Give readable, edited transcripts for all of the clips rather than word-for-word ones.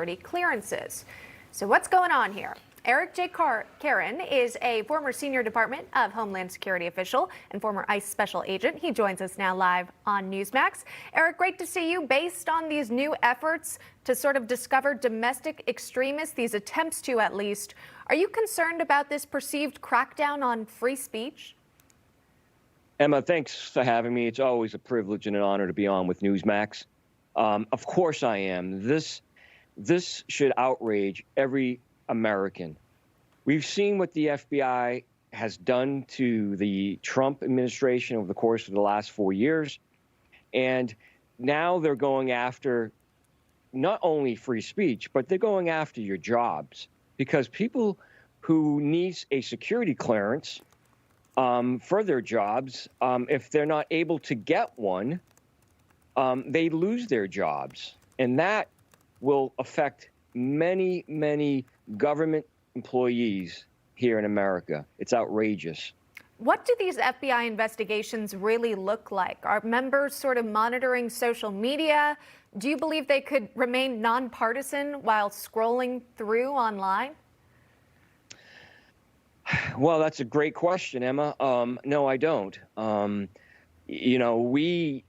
clearances. So what's going on here? Eric J. Caron is a former senior Department of Homeland Security official and former ICE special agent. He joins us now live on Newsmax. Eric, great to see you. Based on these new efforts to sort of discover domestic extremists, these attempts to at least, are you concerned about this perceived crackdown on free speech? Emma, thanks for having me. It's always a privilege and an honor to be on with Newsmax. Of course I am. This should outrage every American. We've seen what the FBI has done to the Trump administration over the course of the last 4 years. And now they're going after not only free speech, but they're going after your jobs. Because people who need a security clearance for their jobs, if they're not able to get one, they lose their jobs. And that will affect many, many government employees here in America. It's outrageous. What do these FBI investigations really look like? Are members sort of monitoring social media? Do you believe they could remain nonpartisan while scrolling through online? Well, that's a great question, Emma. No, I don't. We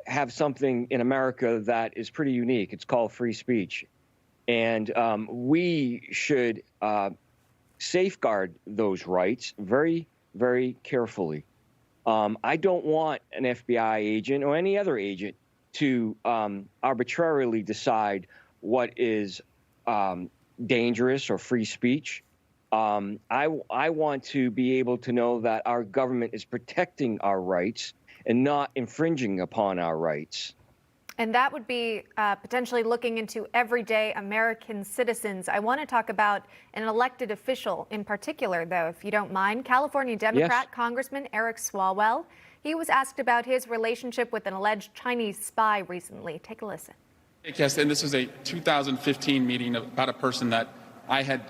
have something in America that is pretty unique. It's called free speech. And we should safeguard those rights very, very carefully. I don't want an FBI agent or any other agent to arbitrarily decide what is dangerous or free speech. I want to be able to know that our government is protecting our rights and not infringing upon our rights. And that would be potentially looking into everyday American citizens. I want to talk about an elected official in particular, though, if you don't mind. California Democrat Yes. Congressman Eric Swalwell. He was asked about his relationship with an alleged Chinese spy recently. Take a listen. Yes, and this is a 2015 meeting about a person that I had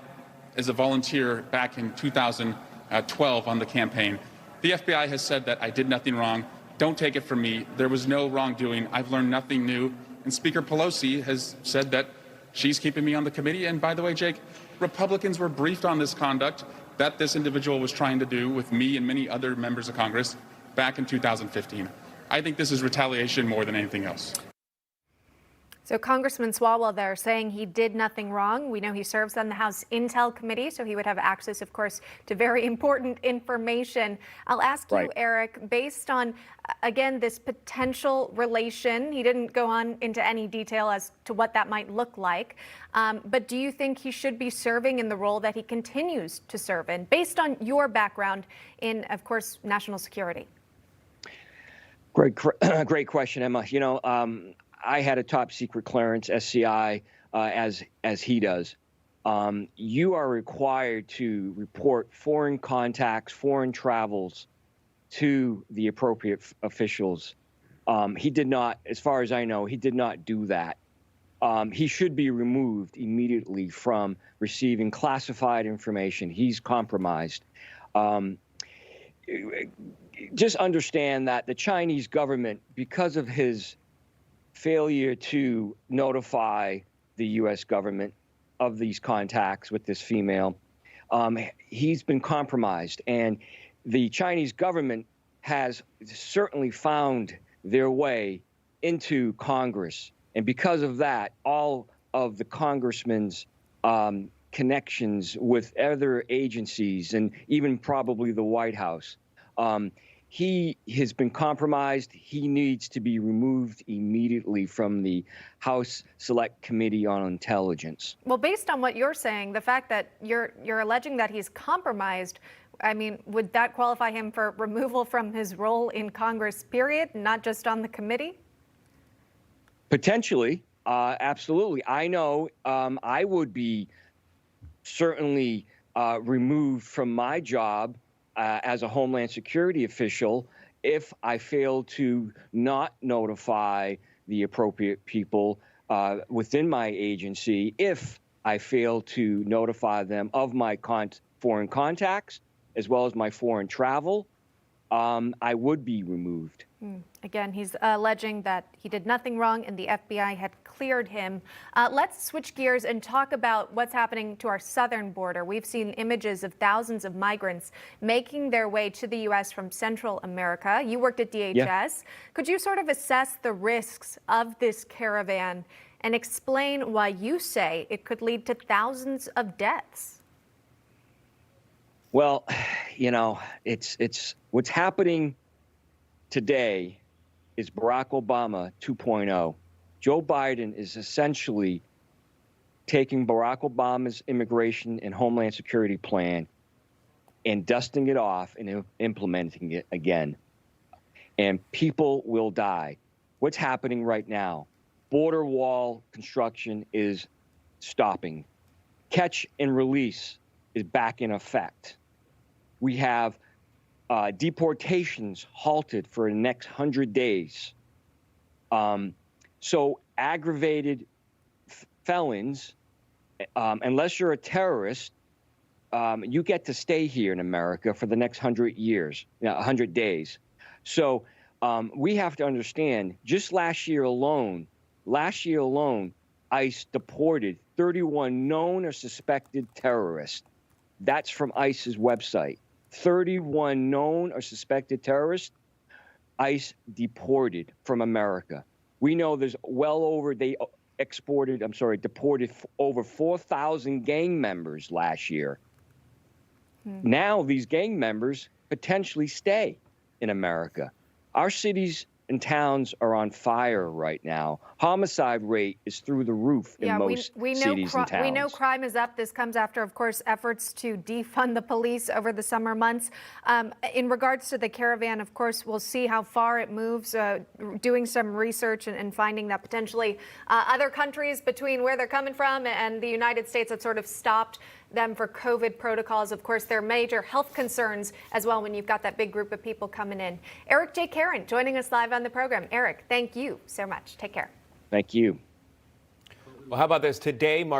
as a volunteer back in 2012 on the campaign. The FBI has said that I did nothing wrong. Don't take it from me. There was no wrongdoing. I've learned nothing new. And Speaker Pelosi has said that she's keeping me on the committee. And by the way, Jake, Republicans were briefed on this conduct that this individual was trying to do with me and many other members of Congress back in 2015. I think this is retaliation more than anything else. So Congressman Swalwell there saying he did nothing wrong. We know he serves on the House Intel Committee, so he would have access, of course, to very important information. I'll ask you, Eric, based on, again, this potential relation, he didn't go on into any detail as to what that might look like, but do you think he should be serving in the role that he continues to serve in, based on your background in, of course, national security? Great question, Emma. I had a top secret clearance, SCI, as he does. You are required to report foreign contacts, foreign travels to the appropriate officials. He did not, as far as I know, he did not do that. He should be removed immediately from receiving classified information. He's compromised. Just understand that the Chinese government, because of his failure to notify the U.S. government of these contacts with this female, he's been compromised. And the Chinese government has certainly found their way into Congress. And because of that, all of the congressmen's connections with other agencies and even probably the White House, he has been compromised. He needs to be removed immediately from the House Select Committee on Intelligence. Well, based on what you're saying, the fact that you're alleging that he's compromised, I mean, would that qualify him for removal from his role in Congress, period, not just on the committee? Potentially, absolutely. I know I would be certainly removed from my job as a Homeland Security official if I fail to not notify the appropriate people within my agency, if I fail to notify them of my foreign contacts, as well as my foreign travel, I would be removed. Again, he's alleging that he did nothing wrong and the FBI had cleared him. Let's switch gears and talk about what's happening to our southern border. We've seen images of thousands of migrants making their way to the U.S. from Central America. You worked at DHS. Yeah. Could you sort of assess the risks of this caravan and explain why you say it could lead to thousands of deaths? Well, it's what's happening today is Barack Obama 2.0. Joe Biden is essentially taking Barack Obama's immigration and homeland security plan and dusting it off and implementing it again. And people will die. What's happening right now? Border wall construction is stopping. Catch and release is back in effect. We have deportations halted for the next 100 days. So aggravated felons, unless you're a terrorist, you get to stay here in America for the next 100 days. So we have to understand, just last year alone, ICE deported 31 known or suspected terrorists. That's from ICE's website. 31 known or suspected terrorists, ICE deported from America. We know there's deported over 4,000 gang members last year. Now these gang members potentially stay in America. Our cities and towns are on fire right now. Homicide rate is through the roof in most cities and towns. We know crime is up. This comes after, of course, efforts to defund the police over the summer months. In regards to the caravan, of course, we'll see how far it moves, doing some research and finding that potentially other countries between where they're coming from and the United States have sort of stopped them for COVID protocols. Of course, there are major health concerns as well when you've got that big group of people coming in. Eric J. Caron joining us live on the program. Eric, thank you so much. Take care. Thank you. Well, how about this? Today